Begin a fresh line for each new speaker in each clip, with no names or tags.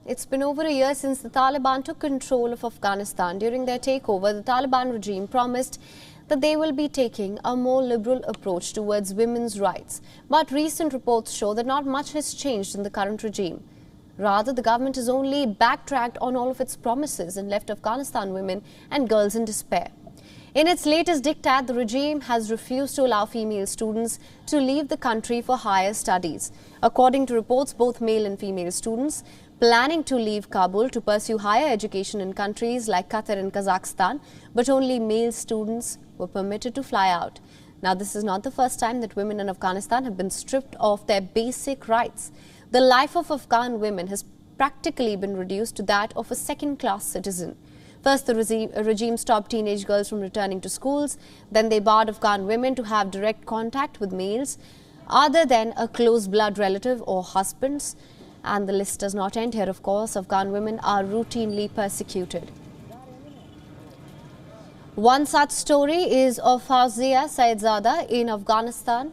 It's been over a year since the Taliban took control of Afghanistan. During their takeover, the Taliban regime promised that they will be taking a more liberal approach towards women's rights. But recent reports show that not much has changed in the current regime. Rather, the government has only backtracked on all of its promises and left Afghanistan women and girls in despair. In its latest diktat, the regime has refused to allow female students to leave the country for higher studies. According to reports, both male and female students planning to leave Kabul to pursue higher education in countries like Qatar and Kazakhstan, but only male students were permitted to fly out. Now, this is not the first time that women in Afghanistan have been stripped of their basic rights. The life of Afghan women has practically been reduced to that of a second-class citizen. First, the regime stopped teenage girls from returning to schools. Then they barred Afghan women to have direct contact with males other than a close blood relative or husbands. And the list does not end here, of course. Afghan women are routinely persecuted. One such story is of Fawzia Saidzada in Afghanistan,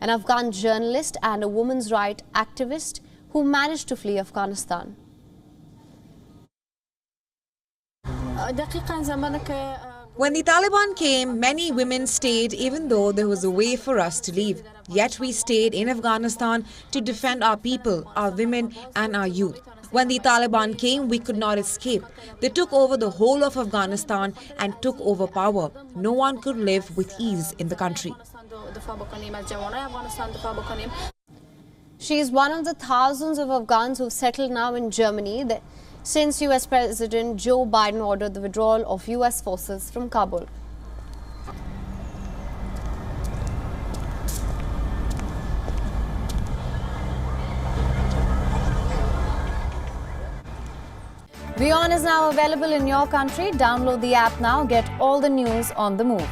an Afghan journalist and a women's rights activist who managed to flee Afghanistan.
When the Taliban came, many women stayed even though there was a way for us to leave. Yet we stayed in Afghanistan to defend our people, our women and our youth. When the Taliban came, we could not escape. They took over the whole of Afghanistan and took over power. No one could live with ease in the country.
She is one of the thousands of Afghans who have settled now in Germany since US President Joe Biden ordered the withdrawal of US forces from Kabul.
WION is now available in your country. Download the app now. Get all the news on the move.